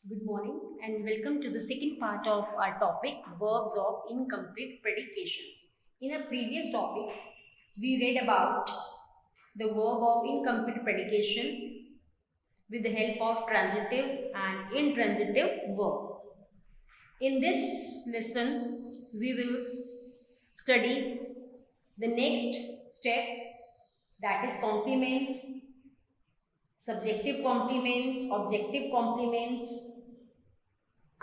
Good morning and welcome to the second part of our topic verbs of incomplete predications. In a previous topic, we read about the verb of incomplete predication with the help of transitive and intransitive verb. In this lesson, we will study the next steps, that is complements, subjective complements, objective complements,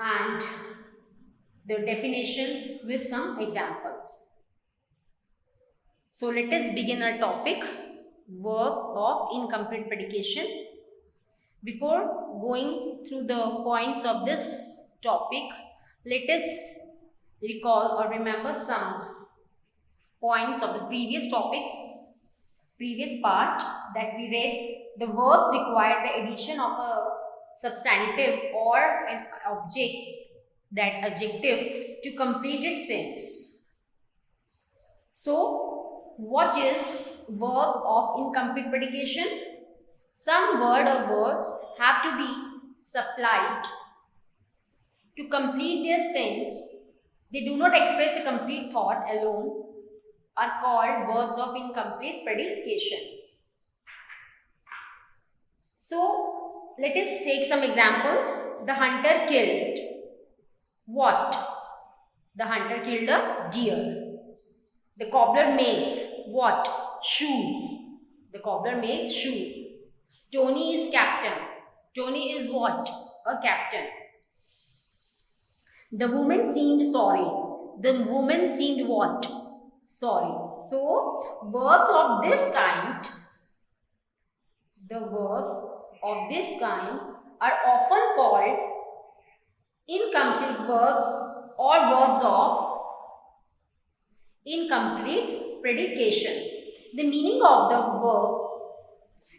and the definition with some examples. So let us begin our topic, verb of incomplete predication. Before going through the points of this topic, let us recall or remember some points of the previous topic, previous part that we read. The verbs require the addition of a substantive or an object, that adjective, to complete its sense. So, what is verb of incomplete predication? Some word or words have to be supplied to complete their sense. They do not express a complete thought alone, are called verbs of incomplete predications. So, let us take some example. The hunter killed what? The hunter killed a deer. The cobbler makes what? Shoes. The cobbler makes shoes. Tony is captain. Tony is what? A captain. The woman seemed sorry. The woman seemed what? Sorry. So, verbs of this kind, the verb of this kind are often called incomplete verbs or verbs of incomplete predications. The meaning of the verb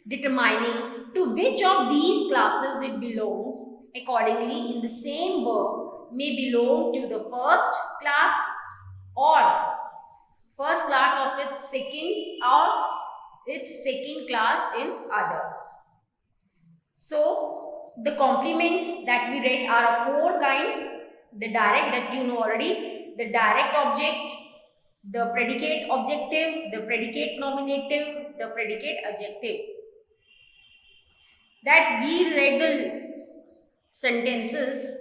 determining to which of these classes it belongs. Accordingly, in the same verb may belong to the first class or first class of its second or its second class in others. So, the complements that we read are of four kinds. The direct, that you know already, the direct object, the predicate objective, the predicate nominative, the predicate adjective. That we read the sentences: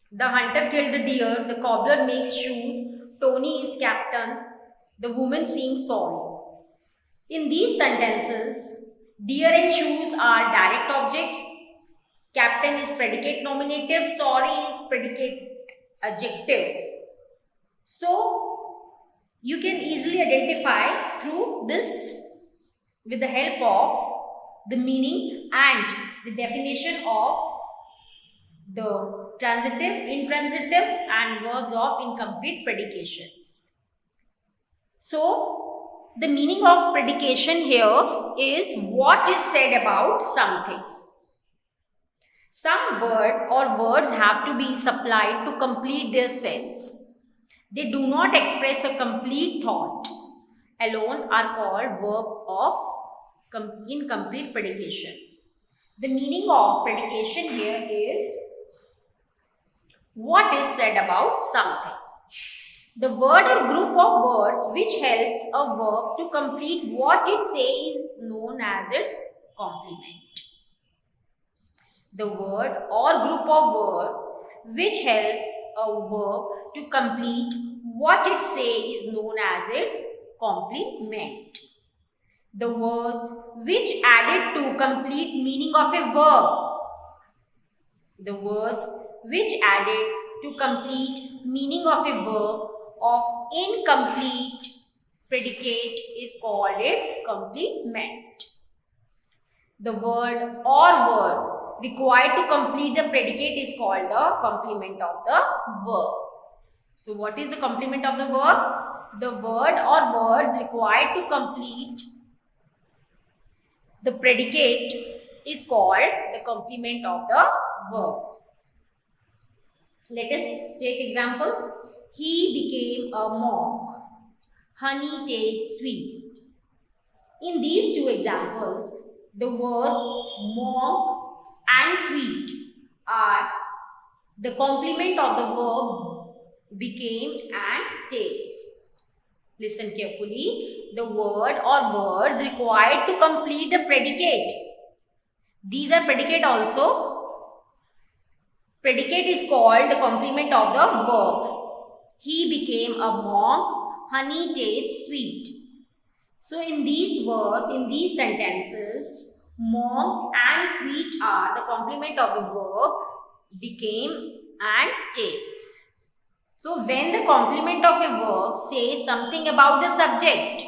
the hunter killed the deer, the cobbler makes shoes, Tony is captain, the woman seems sorry. In these sentences, deer and shoes are direct object, captain is predicate nominative, sorry is predicate adjective. So, you can easily identify through this with the help of the meaning and the definition of the transitive, intransitive and verbs of incomplete predications. So, the meaning of predication here is what is said about something. Some word or words have to be supplied to complete their sense. They do not express a complete thought alone, are called verb of incomplete predications. The meaning of predication here is what is said about something. The word or group of words which helps a verb to complete what it says is known as its complement. The word or group of words which helps a verb to complete what it says is known as its complement. The word which added to complete meaning of a verb. The words which added to complete meaning of a verb of incomplete predicate is called its complement. The word or words required to complete the predicate is called the complement of the verb. So, what is the complement of the verb? The word or words required to complete the predicate is called the complement of the verb. Let us take example. He became a monk. Honey tastes sweet. In these two examples, the words monk and sweet are the complement of the verb became and takes. Listen carefully. The word or words required to complete the predicate. These are predicate also. Predicate is called the complement of the verb. He became a monk. Honey tastes sweet. So in these words, in these sentences, monk and sweet are the complement of the verb became and takes. So when the complement of a verb says something about the subject,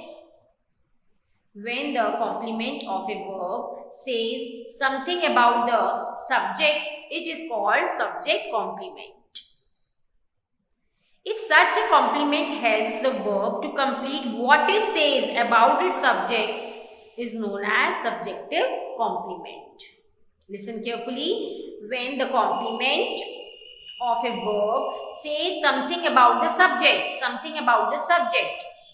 when the complement of a verb says something about the subject, it is called subject complement. If such a complement helps the verb to complete what it says about its subject, is known as subjective complement. Listen carefully. When the complement of a verb says something about the subject,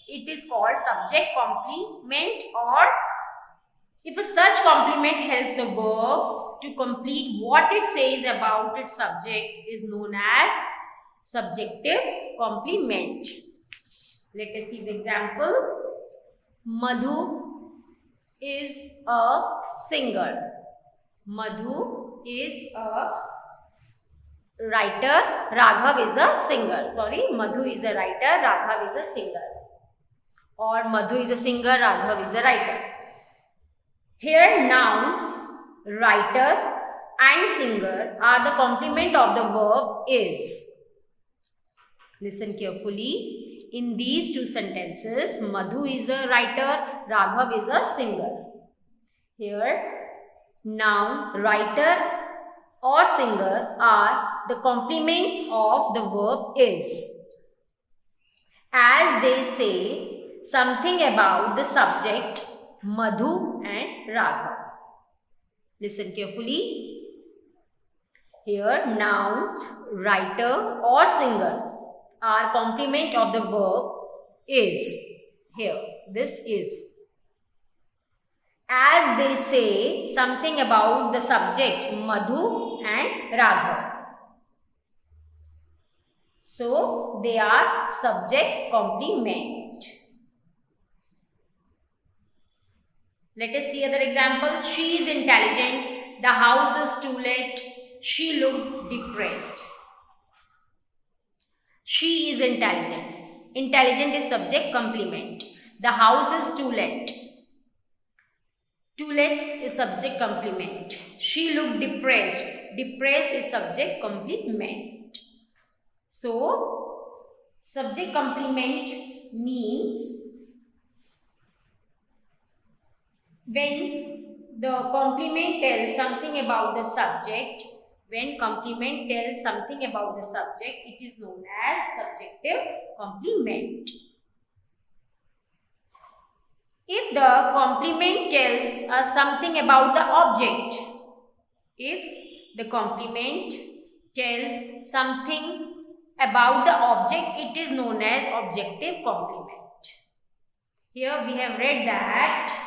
it is called subject complement, or if a such complement helps the verb to complete what it says about its subject, is known as subjective complement. Let us see the example. Madhu is a singer. Madhu is a writer. Raghav is a singer. Madhu is a writer. Raghav is a singer. Or Madhu is a singer. Raghav is a writer. Here noun, writer and singer are the complement of the verb is. Listen carefully. In these two sentences, Madhu is a writer, Raghav is a singer. Here, noun, writer or singer are the complement of the verb is, as they say something about the subject Madhu and Raghav. Listen carefully. Here, noun, writer or singer are complement of the verb is. Here, this is. As they say something about the subject Madhu and Raghav. So, they are subject complement. Let us see other examples. She is intelligent. The house is too late. She looked depressed. She is intelligent. Intelligent is subject complement. The house is too late. Too late is subject complement. She looked depressed. Depressed is subject complement. So, subject complement means when the complement tells something about the subject, when complement tells something about the subject, it is known as subjective complement. If the complement tells us something about the object, if the complement tells something about the object, it is known as objective complement. Here we have read that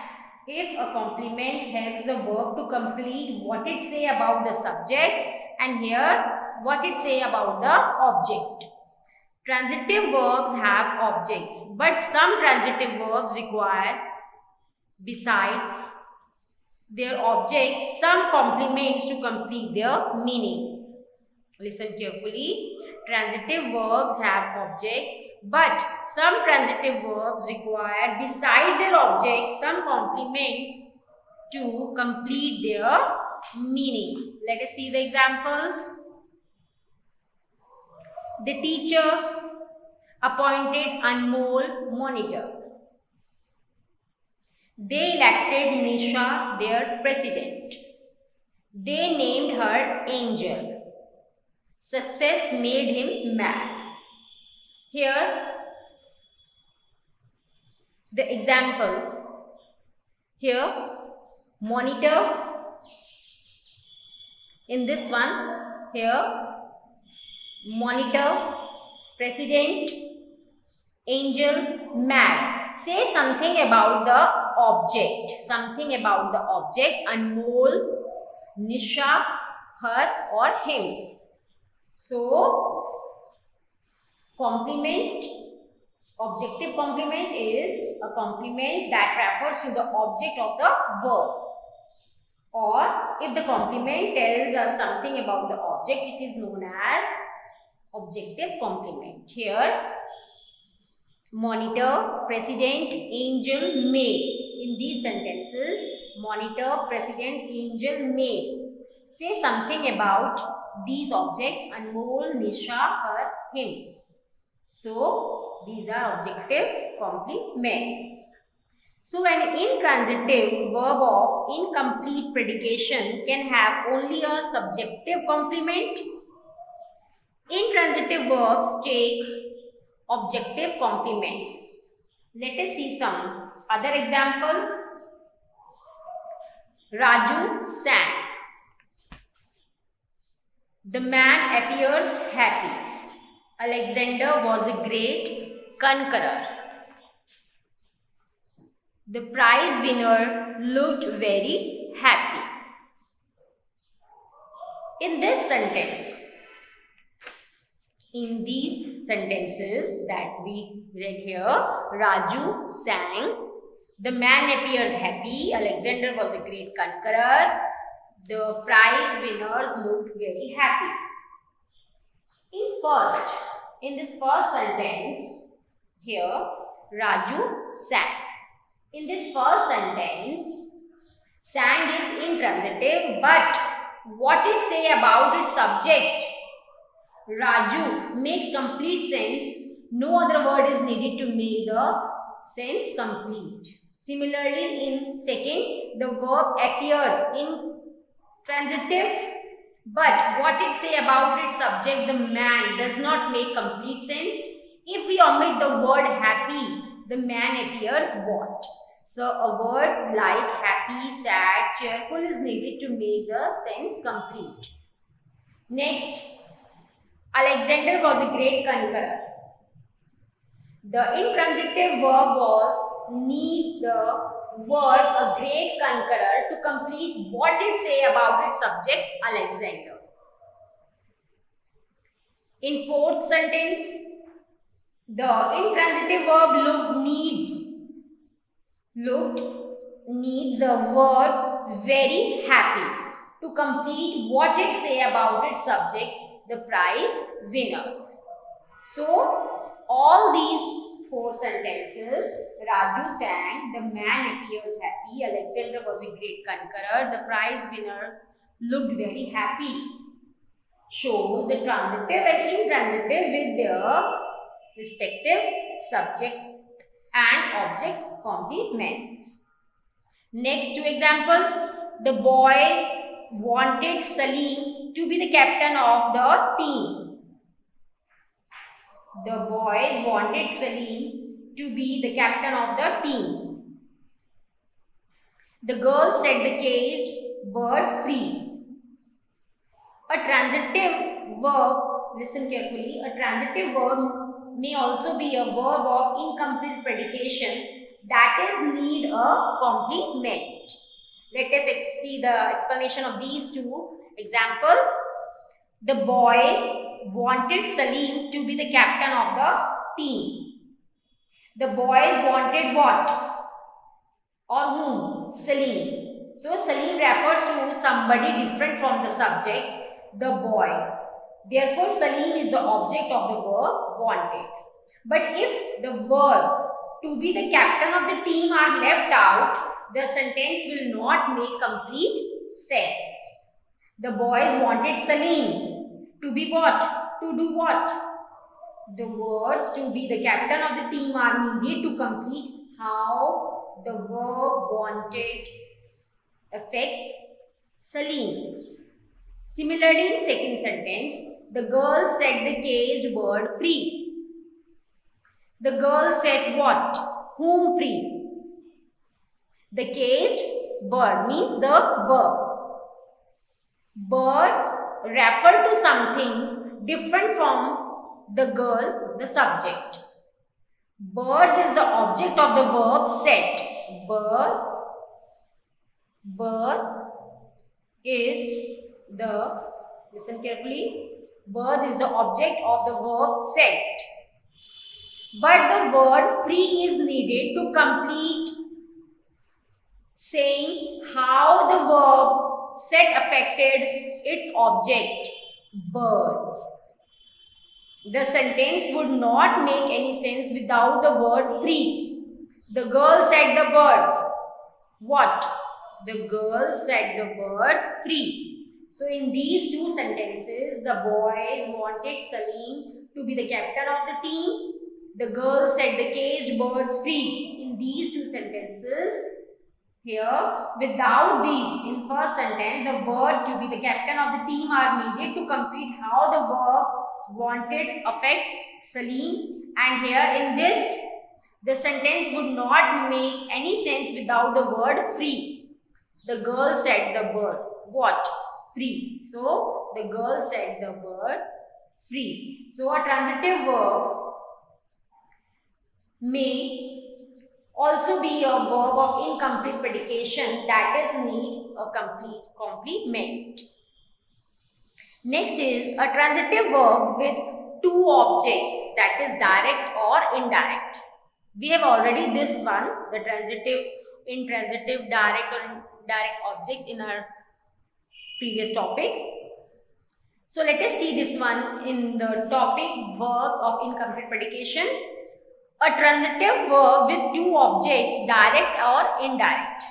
if a complement helps the verb to complete what it say about the subject, and here what it say about the object. Transitive verbs have objects, but some transitive verbs require, besides their objects, some complements to complete their meaning. Listen carefully. Transitive verbs have objects, but some transitive verbs require, beside their objects, some complements to complete their meaning. Let us see the example. The teacher appointed Anmol monitor. They elected Nisha their president. They named her Angel. Success made him mad. Here, the example. Here, monitor. In this one, here, monitor, president, angel, mad. Say something about the object. Something about the object. Anmol, Nisha, her or him. So, complement, objective complement is a complement that refers to the object of the verb. Or if the complement tells us something about the object, it is known as objective complement. Here, monitor, president, angel, maid. In these sentences, monitor, president, angel, maid. Say something about these objects: Anmol, Nisha, her, him. So, these are objective complements. So, an intransitive verb of incomplete predication can have only a subjective complement. Intransitive verbs take objective complements. Let us see some other examples. Raju sang. The man appears happy. Alexander was a great conqueror. The prize winner looked very happy. In these sentences that we read here, Raju sang. The man appears happy. Alexander was a great conqueror. The prize winners looked very happy. In this first sentence, here, Raju sang. In this first sentence, sang is intransitive, but what it say about its subject? Raju makes complete sense. No other word is needed to make the sense complete. Similarly, in second, the verb appears intransitive, but what it say about its subject, the man, does not make complete sense. If we omit the word happy, the man appears what? So, a word like happy, sad, cheerful is needed to make the sense complete. Next, Alexander was a great conqueror. The intransitive verb was need the word a great conqueror to complete what it say about its subject, Alexander. In fourth sentence, the intransitive verb needs the word very happy to complete what it say about its subject, the prize winners. So, all these four sentences, Raju sang, the man appears happy, Alexander was a great conqueror, the prize winner looked very happy, shows the transitive and intransitive with their respective subject and object complements. Next two examples. The boy wanted Salim to be the captain of the team. The boys wanted Salim to be the captain of the team. The girl set the caged bird free. A transitive verb, listen carefully, a transitive verb may also be a verb of incomplete predication that is need a complement. Let us see the explanation of these two. Example, the boys wanted Salim to be the captain of the team. The boys wanted what? Or whom? Salim. So, Salim refers to somebody different from the subject, the boys. Therefore, Salim is the object of the verb wanted. But if the verb to be the captain of the team are left out, the sentence will not make complete sense. The boys wanted Salim to be what? To do what? The words to be the captain of the team are needed to complete how the verb wanted affects Salim. Similarly, in second sentence, the girl set the caged bird free. The girl set what? Whom free? The caged bird means the bird. Birds refer to something different from the girl, the subject. Birds is the object of the verb set. Bird is listen carefully, birds is the object of the verb set. But the word free is needed to complete saying how the verb set affected its object, birds. The sentence would not make any sense without the word free. The girl said the birds. What? The girl said the birds free. So in these two sentences, the boys wanted Salim to be the captain of the team. The girl said the caged birds free. In these two sentences, here, without these, in first sentence, the verb to be the captain of the team are needed to complete how the verb wanted affects Salim. And here in this, the sentence would not make any sense without the word free. The girl said the bird. What? Free. So, the girl said the birds free. So, a transitive verb may also be a verb of incomplete predication that is need a complete complement. Next is a transitive verb with two objects, that is direct or indirect. We have already this one, the transitive, intransitive, direct or indirect objects in our previous topics. So let us see this one in the topic verb of incomplete predication. A transitive verb with two objects, direct or indirect.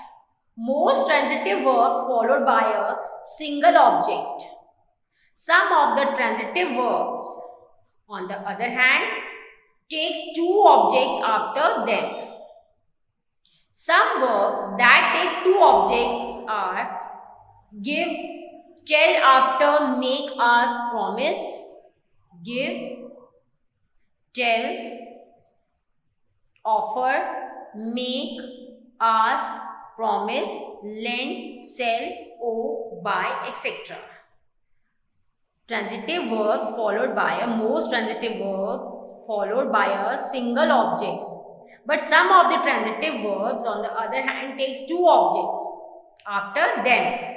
Most transitive verbs followed by a single object. Some of the transitive verbs, on the other hand, takes two objects after them. Some verbs that take two objects are give, tell after, make, ask, promise. Give, tell, offer, make, ask, promise, lend, sell, owe, buy, etc. Transitive verbs followed by most transitive verb followed by a single object. But some of the transitive verbs on the other hand takes two objects after them.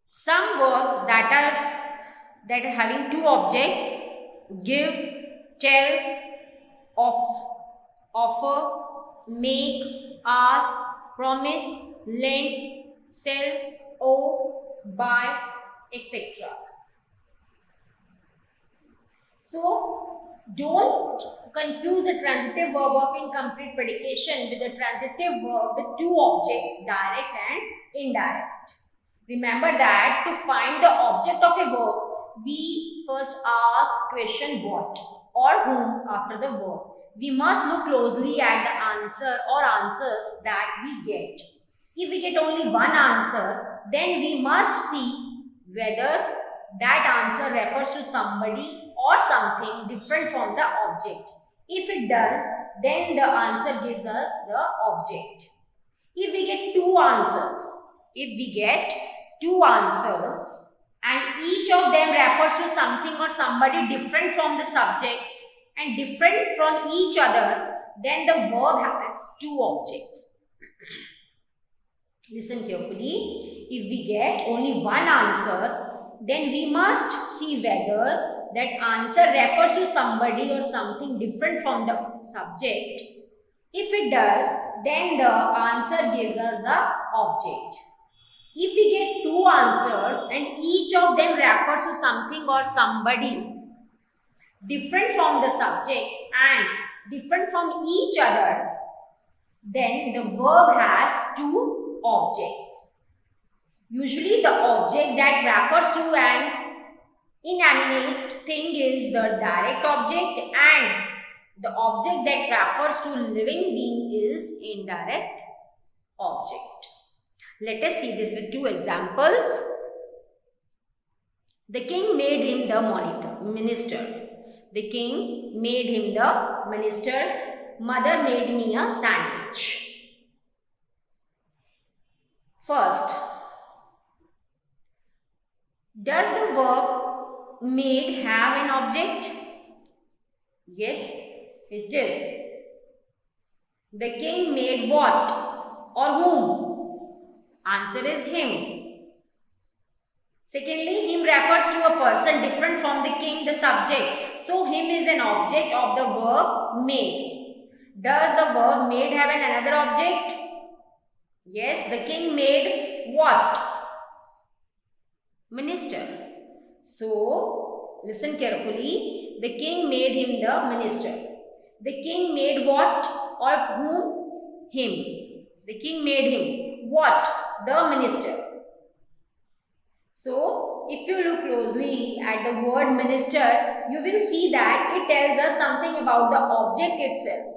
Some verbs that are having two objects, give, tell, offer, make, ask, promise, lend, sell, owe, buy, etc. So, don't confuse a transitive verb of incomplete predication with a transitive verb with two objects, direct and indirect. Remember that to find the object of a verb, we first ask question what or whom after the verb. We must look closely at the answer or answers that we get. If we get only one answer, then we must see whether that answer refers to somebody or something different from the object. If it does, then the answer gives us the object. If we get two answers, and each of them refers to something or somebody different from the subject and different from each other, then the verb has two objects. Listen carefully. If we get only one answer, then we must see whether that answer refers to somebody or something different from the subject. If it does, then the answer gives us the object. If we get two answers and each of them refers to something or somebody different from the subject and different from each other, then the verb has two objects. Usually the object that refers to an inanimate thing is the direct object and the object that refers to living being is indirect object. Let us see this with two examples. The king made him the minister. The king made him the minister. Mother made me a sandwich. First, does the verb made have an object? Yes, it is. The king made what or whom? Answer is him. Secondly, him refers to a person different from the king, the subject. So him is an object of the verb made. Does the verb made have another object? Yes, the king made what? Minister. So listen carefully. The king made him the minister. The king made what or whom? Him. The king made him what? The minister. So, if you look closely at the word minister, you will see that it tells us something about the object itself.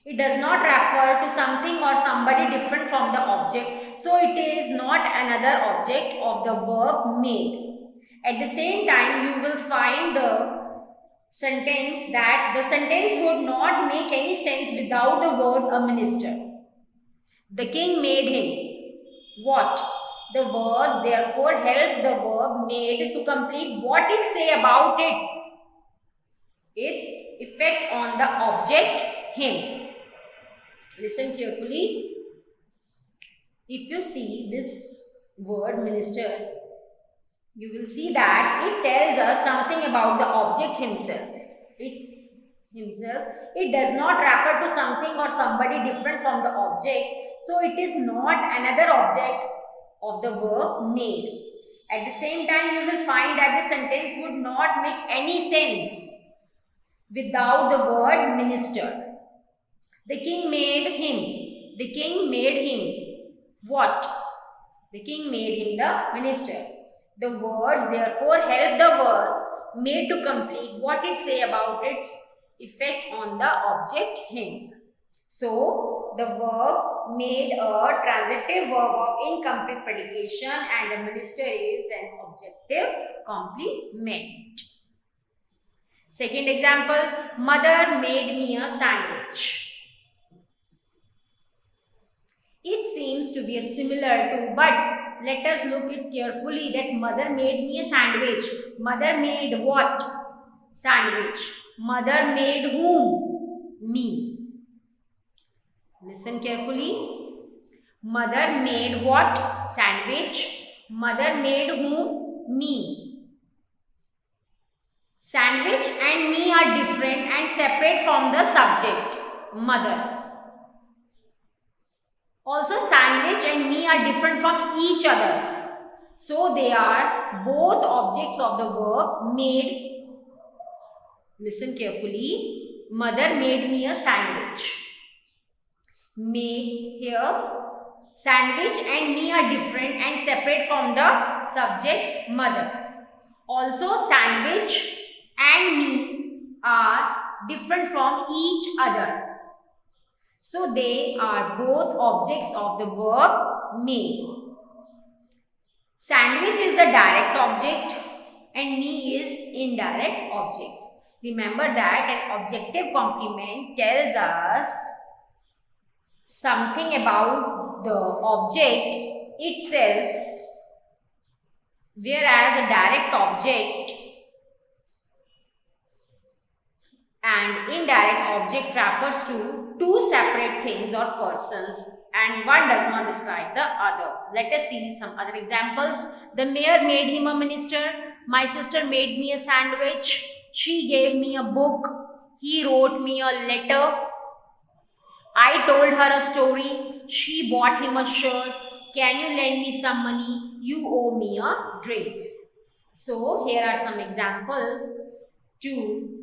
It does not refer to something or somebody different from the object. So, it is not another object of the verb made. At the same time, you will find the sentence that the sentence would not make any sense without the word a minister. The king made him what? The verb therefore helped the verb made to complete what it say about its effect on the object him. Listen carefully. If you see this word minister, you will see that it tells us something about the object himself. It does not refer to something or somebody different from the object. So it is not another object of the verb made. At the same time, you will find that the sentence would not make any sense without the word minister. The king made him. The king made him what? The king made him the minister. The words therefore help the verb made to complete what it say about its effect on the object him. So, the verb made a transitive verb of incomplete predication and the minister is an objective complement. Second example, mother made me a sandwich. It seems to be similar to, but let us look it carefully that mother made me a sandwich. Mother made what? Sandwich. Mother made whom? Me. Listen carefully. Mother made what? Sandwich. Mother made whom? Me. Sandwich and me are different and separate from the subject, mother. Also, sandwich and me are different from each other. So, they are both objects of the verb made. Listen carefully. Mother made me a sandwich. Made here, sandwich and me are different and separate from the subject mother. Also, sandwich and me are different from each other. So, they are both objects of the verb made. Sandwich is the direct object and me is indirect object. Remember that an objective complement tells us something about the object itself, whereas a direct object and indirect object refers to two separate things or persons and one does not describe the other. Let us see some other examples. The mayor made him a minister. My sister made me a sandwich. She gave me a book. He wrote me a letter. I told her a story. She bought him a shirt. Can you lend me some money? You owe me a drink. So, here are some examples to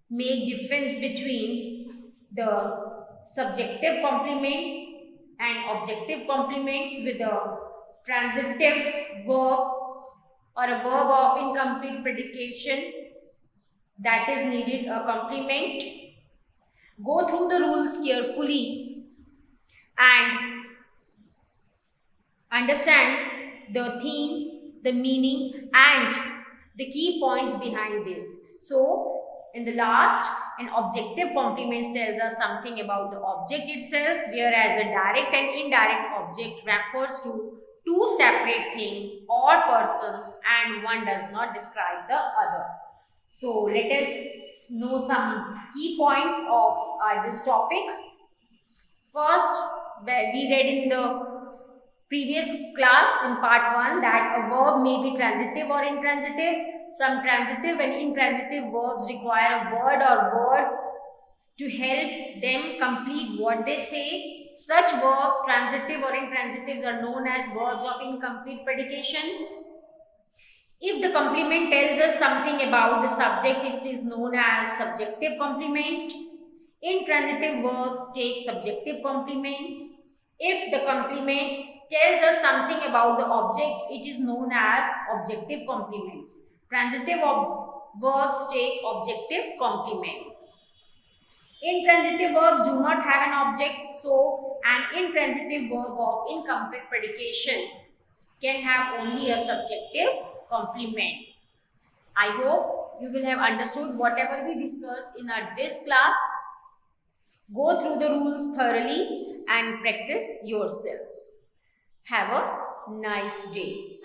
make difference between the subjective complements and objective complements with a transitive verb or a verb of incomplete predication that is needed a complement. Go through the rules carefully and understand the theme, the meaning and the key points behind this. So, in the last, an objective complement tells us something about the object itself, whereas a direct and indirect object refers to two separate things or persons and one does not describe the other. So, let us know some key points of this topic. First, we read in the previous class in part 1 that a verb may be transitive or intransitive. Some transitive and intransitive verbs require a word or words to help them complete what they say. Such verbs, transitive or intransitives, are known as verbs of incomplete predications. If the complement tells us something about the subject, it is known as subjective complement. Intransitive verbs take subjective complements. If the complement tells us something about the object, it is known as objective complements. Transitive verbs take objective complements. Intransitive verbs do not have an object, so an intransitive verb of incomplete predication can have only a subjective complement. I hope you will have understood whatever we discussed in this class. Go through the rules thoroughly and practice yourself. Have a nice day.